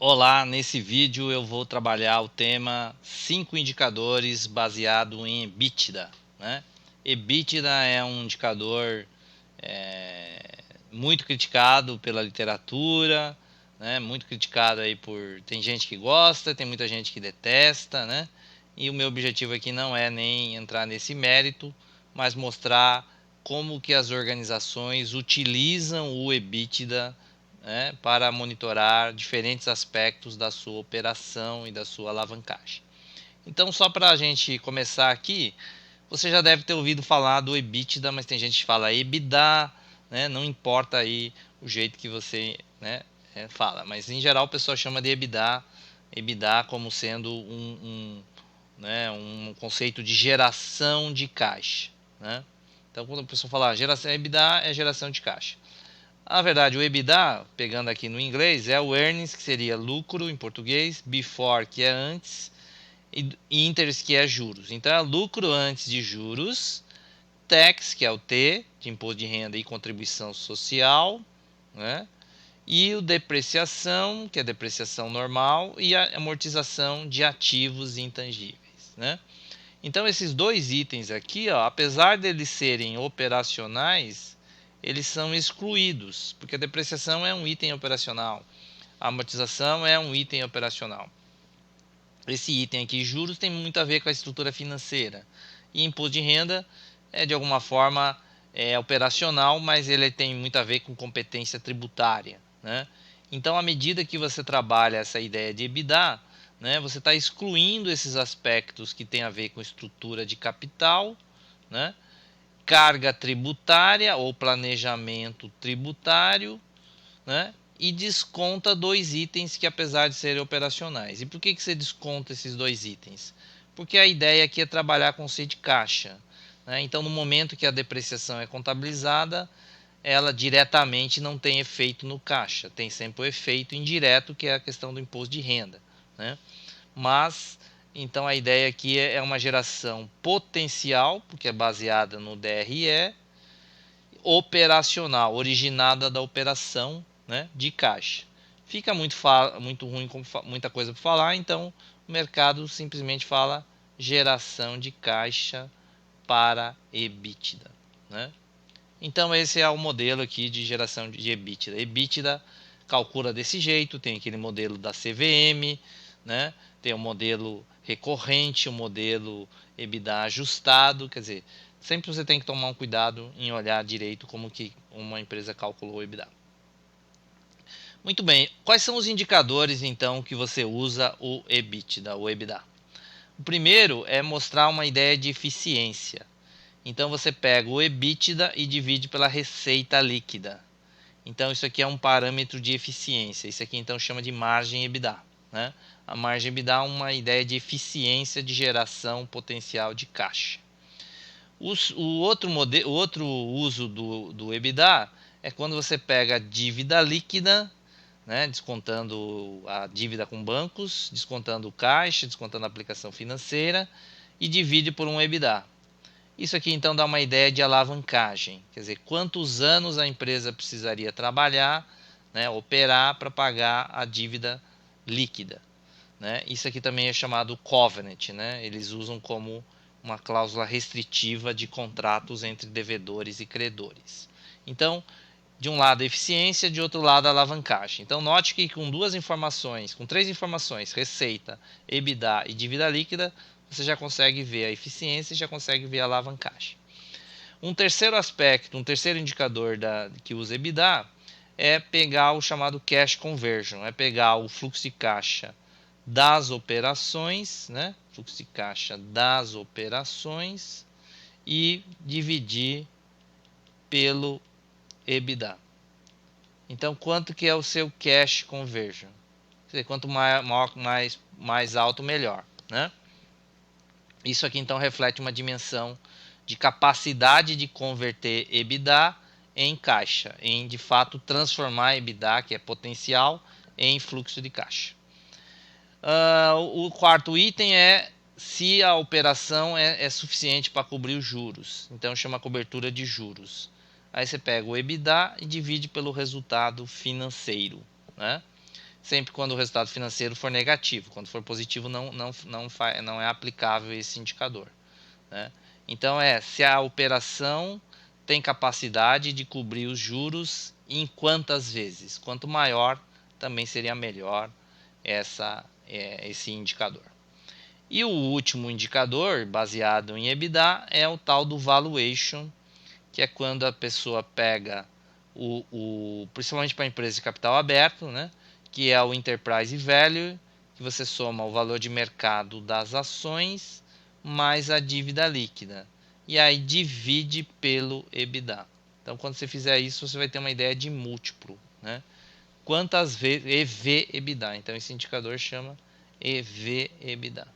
Olá, nesse vídeo eu vou trabalhar o tema 5 indicadores baseado em EBITDA, né? EBITDA é um indicador muito criticado pela literatura, né? Muito criticado aí tem gente que gosta, tem muita gente que detesta, né? E o meu objetivo aqui não é nem entrar nesse mérito, mas mostrar como que as organizações utilizam o EBITDA, né, para monitorar diferentes aspectos da sua operação e da sua alavancagem. Então, só para a gente começar aqui, você já deve ter ouvido falar do EBITDA, mas tem gente que fala EBITDA, né? Não importa aí o jeito que você, né, fala, mas em geral o pessoal chama de EBITDA, EBITDA como sendo né, um conceito de geração de caixa, né? Então, quando a pessoa fala geração EBITDA é geração de caixa. Na verdade, o EBITDA, pegando aqui no inglês, é o earnings, que seria lucro em português, before, que é antes, e interest, que é juros. Então, é lucro antes de juros, tax, que é o T, de imposto de renda e contribuição social, né? E o depreciação, que é depreciação normal, e a amortização de ativos intangíveis, né? Então, esses dois itens aqui, ó, apesar deles serem operacionais, eles são excluídos, porque a depreciação é um item operacional, a amortização é um item operacional. Esse item aqui, juros, tem muito a ver com a estrutura financeira. E imposto de renda é, de alguma forma, operacional, mas ele tem muito a ver com competência tributária, né? Então, à medida que você trabalha essa ideia de EBITDA, né, você está excluindo esses aspectos que têm a ver com estrutura de capital, né, carga tributária ou planejamento tributário, né, e desconta dois itens que, apesar de serem operacionais. E por que você desconta esses dois itens? Porque a ideia aqui é trabalhar com C de caixa, né? Então, no momento que a depreciação é contabilizada, ela diretamente não tem efeito no caixa, tem sempre o efeito indireto, que é a questão do imposto de renda, né? Mas então a ideia aqui é uma geração potencial, porque é baseada no DRE, operacional, originada da operação, né, de caixa. Fica muito ruim, com muita coisa para falar, então o mercado simplesmente fala geração de caixa para EBITDA, né? Então esse é o modelo aqui de geração de EBITDA. EBITDA calcula desse jeito, tem aquele modelo da CVM, né? Tem o modelo recorrente, o modelo EBITDA ajustado, quer dizer, sempre você tem que tomar um cuidado em olhar direito como que uma empresa calculou o EBITDA. Muito bem, quais são os indicadores então que você usa o EBITDA, o EBITDA? O primeiro é mostrar uma ideia de eficiência. Então você pega o EBITDA e divide pela receita líquida. Então isso aqui é um parâmetro de eficiência. Isso aqui então chama de margem EBITDA, né? A margem EBITDA é uma ideia de eficiência de geração potencial de caixa. O outro uso do EBITDA é quando você pega a dívida líquida, né, descontando a dívida com bancos, descontando o caixa, descontando a aplicação financeira e divide por um EBITDA. Isso aqui então dá uma ideia de alavancagem, quer dizer, quantos anos a empresa precisaria trabalhar, né, operar para pagar a dívida líquida, né? Isso aqui também é chamado covenant, né? Eles usam como uma cláusula restritiva de contratos entre devedores e credores. Então, de um lado a eficiência, de outro lado a alavancagem. Então, note que com duas informações, com três informações, receita, EBITDA e dívida líquida, você já consegue ver a eficiência e já consegue ver a alavancagem. Um terceiro aspecto, um terceiro indicador que usa EBITDA é pegar o chamado cash conversion, é pegar o fluxo de caixa das operações, né? Fluxo de caixa das operações e dividir pelo EBITDA. Então, quanto que é o seu cash conversion? Quer dizer, quanto mais alto, melhor, né? Isso aqui então reflete uma dimensão de capacidade de converter EBITDA em caixa, em de fato transformar EBITDA, que é potencial, em fluxo de caixa. O quarto item é se a operação é suficiente para cobrir os juros. Então chama cobertura de juros. Aí você pega o EBITDA e divide pelo resultado financeiro, né? sempre quando o resultado financeiro for negativo. Quando for positivo, não é aplicável esse indicador, né? Então, se a operação tem capacidade de cobrir os juros em quantas vezes. Quanto maior, também seria melhor esse indicador. E o último indicador, baseado em EBITDA, é o tal do valuation, que é quando a pessoa pega principalmente para empresas de capital aberto, né, que é o enterprise value, que você soma o valor de mercado das ações mais a dívida líquida. E aí divide pelo EBITDA. Então, quando você fizer isso, você vai ter uma ideia de múltiplo, né? Quantas vezes EV/EBITDA. Então, esse indicador chama EV/EBITDA,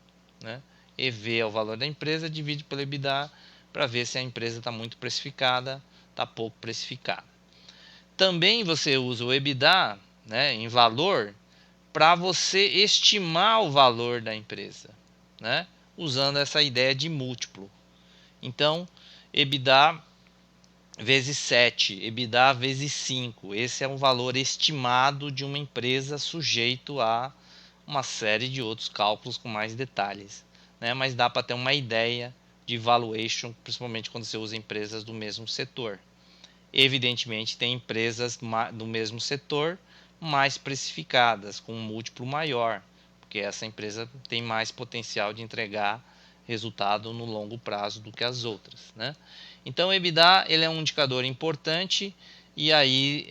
né? EV é o valor da empresa, divide pelo EBITDA para ver se a empresa está muito precificada, está pouco precificada. Também você usa o EBITDA, né, em valor, para você estimar o valor da empresa, né, usando essa ideia de múltiplo. Então, EBITDA vezes 7, EBITDA vezes 5. Esse é um valor estimado de uma empresa, sujeito a uma série de outros cálculos com mais detalhes, né? Mas dá para ter uma ideia de valuation, principalmente quando você usa empresas do mesmo setor. Evidentemente, tem empresas do mesmo setor mais precificadas, com um múltiplo maior, porque essa empresa tem mais potencial de entregar resultado no longo prazo do que as outras, né? Então, o EBITDA ele é um indicador importante e aí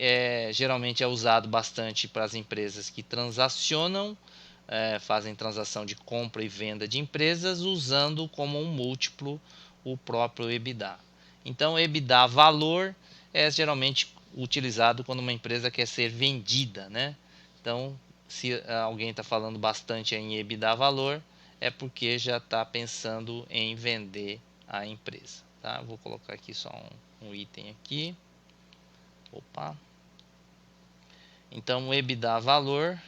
geralmente é usado bastante para as empresas que transacionam, fazem transação de compra e venda de empresas, usando como um múltiplo o próprio EBITDA. Então, EBITDA valor é geralmente utilizado quando uma empresa quer ser vendida, né? Então, se alguém está falando bastante em EBITDA valor, é porque já está pensando em vender a empresa, tá? Vou colocar aqui só um item aqui. Opa. Então, o EBITDA valor,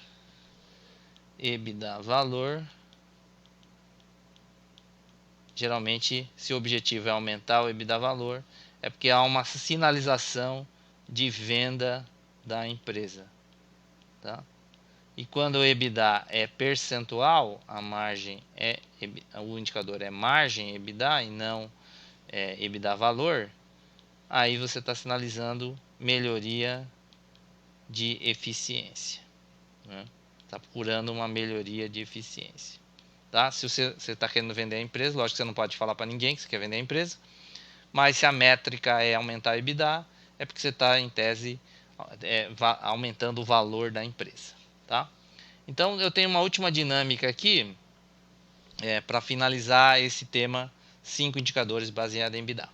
geralmente, se o objetivo é aumentar o EBITDA valor, é porque há uma sinalização de venda da empresa, tá? E quando o EBITDA é percentual, a margem o indicador é margem EBITDA e não EBITDA valor, aí você está sinalizando melhoria de eficiência, né? Está procurando uma melhoria de eficiência, tá? Se você está querendo vender a empresa, lógico que você não pode falar para ninguém que você quer vender a empresa, mas se a métrica é aumentar a EBITDA, é porque você está, em tese, aumentando o valor da empresa, tá? Então, eu tenho uma última dinâmica aqui para finalizar esse tema 5 indicadores baseado em EBITDA.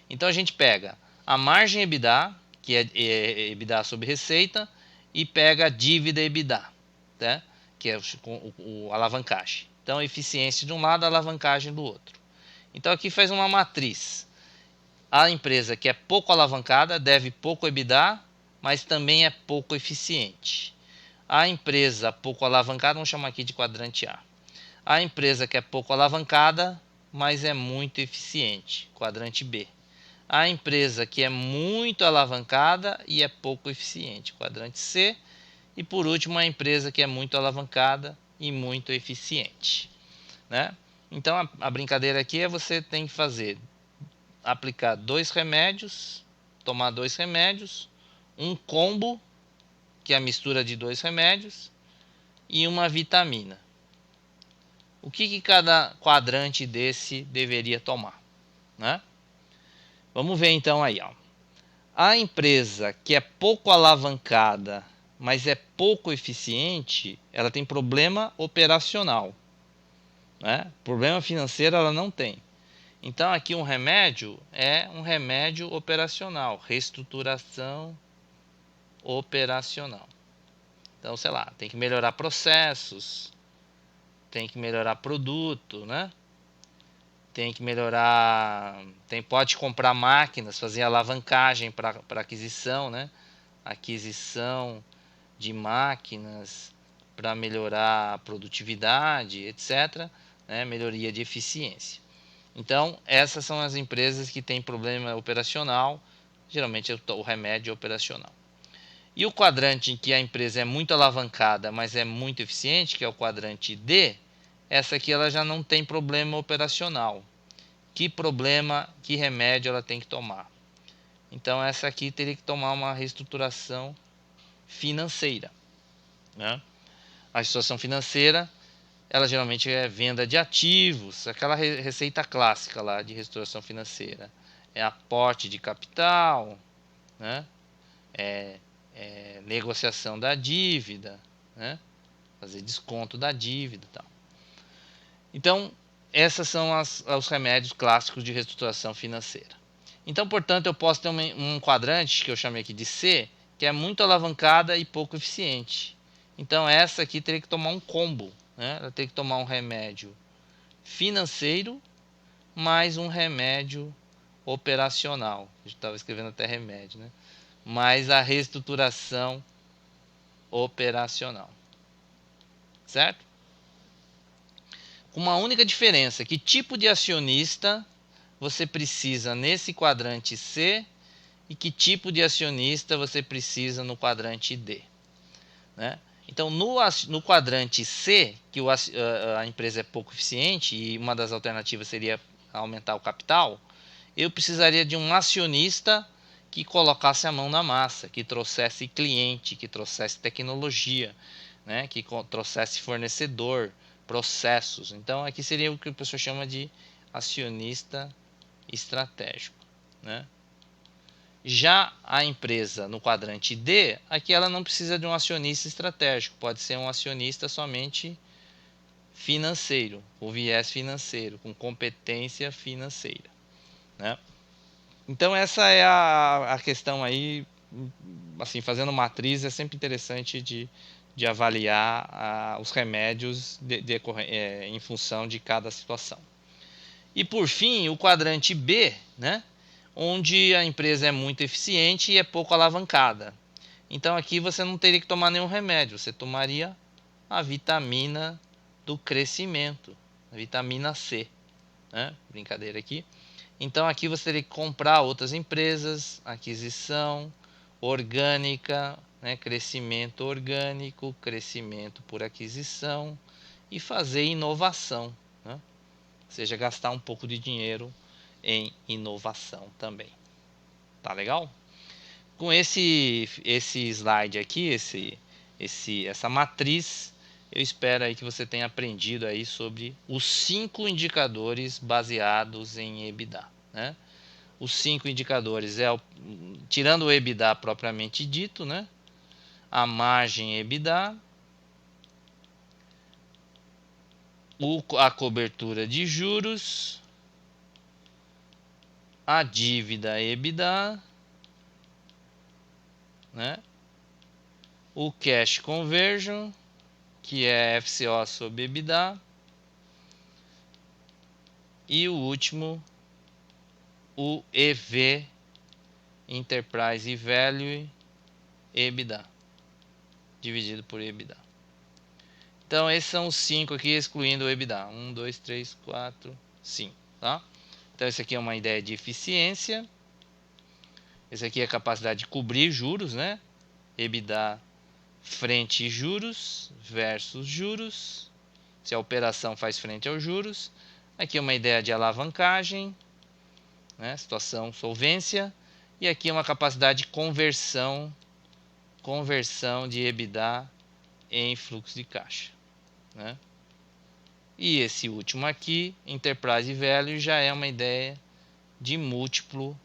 Então, a gente pega a margem EBITDA, que é EBITDA sobre receita, e pega a dívida EBITDA, tá? Que é o alavancagem. Então, eficiência de um lado, alavancagem do outro. Então, aqui faz uma matriz. A empresa que é pouco alavancada deve pouco EBITDA, mas também é pouco eficiente. A empresa pouco alavancada, vamos chamar aqui de quadrante A. A empresa que é pouco alavancada, mas é muito eficiente, quadrante B. A empresa que é muito alavancada e é pouco eficiente, quadrante C. E por último, a empresa que é muito alavancada e muito eficiente, né? Então a brincadeira aqui é você tem que aplicar 2 remédios, tomar 2 remédios, um combo, que é a mistura de 2 remédios, e uma vitamina. O que cada quadrante desse deveria tomar, né? Vamos ver então aí, ó. A empresa que é pouco alavancada, mas é pouco eficiente, ela tem problema operacional, né? Problema financeiro ela não tem. Então aqui um remédio é um remédio operacional, reestruturação operacional. Então, sei lá, tem que melhorar processos, tem que melhorar produto, né? Tem que melhorar, pode comprar máquinas, fazer alavancagem para aquisição, né? Aquisição de máquinas para melhorar a produtividade, etc., né? Melhoria de eficiência. Então, essas são as empresas que têm problema operacional, geralmente o remédio é operacional. E o quadrante em que a empresa é muito alavancada, mas é muito eficiente, que é o quadrante D, essa aqui ela já não tem problema operacional. Que problema, que remédio ela tem que tomar? Então essa aqui teria que tomar uma reestruturação financeira, né? A situação financeira, ela geralmente é venda de ativos, aquela receita clássica lá de reestruturação financeira. É aporte de capital, né? É negociação da dívida, né? Fazer desconto da dívida e tal. Então, essas são os remédios clássicos de reestruturação financeira. Então, portanto, eu posso ter um quadrante, que eu chamei aqui de C, que é muito alavancada e pouco eficiente. Então, essa aqui teria que tomar um combo, né? Ela teria que tomar um remédio financeiro mais um remédio operacional. Eu estava escrevendo até remédio, né? Mais a reestruturação operacional. Certo? Com uma única diferença, que tipo de acionista você precisa nesse quadrante C e que tipo de acionista você precisa no quadrante D, né? Então, no quadrante C, que a empresa é pouco eficiente e uma das alternativas seria aumentar o capital, eu precisaria de um acionista que colocasse a mão na massa, que trouxesse cliente, que trouxesse tecnologia, né? Que trouxesse fornecedor, processos. Então, aqui seria o que o pessoal chama de acionista estratégico, né? Já a empresa no quadrante D, aqui ela não precisa de um acionista estratégico, pode ser um acionista somente financeiro, com viés financeiro, com competência financeira, né? Então essa é a questão aí, assim, fazendo matriz é sempre interessante de avaliar os remédios em função de cada situação. E por fim, o quadrante B, né? Onde a empresa é muito eficiente e é pouco alavancada. Então aqui você não teria que tomar nenhum remédio, você tomaria a vitamina do crescimento, a vitamina C, né? Brincadeira aqui. Então aqui você teria que comprar outras empresas, aquisição orgânica, né? Crescimento orgânico, crescimento por aquisição e fazer inovação, né? Ou seja, gastar um pouco de dinheiro em inovação também. Tá legal? Com esse slide aqui, essa matriz, eu espero aí que você tenha aprendido aí sobre os 5 indicadores baseados em EBITDA, né? Os 5 indicadores tirando o EBITDA propriamente dito, né? A margem EBITDA, a cobertura de juros, a dívida EBITDA, né? O cash conversion, que é FCO sobre EBITDA, e o último, o EV, Enterprise Value EBITDA, dividido por EBITDA. Então esses são os 5 aqui, excluindo o EBITDA. 1, 2, 3, 4, 5. Tá? Então esse aqui é uma ideia de eficiência. Esse aqui é a capacidade de cobrir juros, né? EBITDA frente juros versus juros. Se a operação faz frente aos juros. Aqui é uma ideia de alavancagem, né? Situação solvência. E aqui é uma capacidade de conversão de EBITDA em fluxo de caixa, né? E esse último aqui, Enterprise Value, já é uma ideia de múltiplo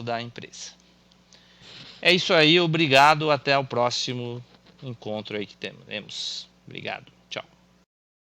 da empresa. É isso aí, obrigado, até o próximo encontro aí que temos. Obrigado.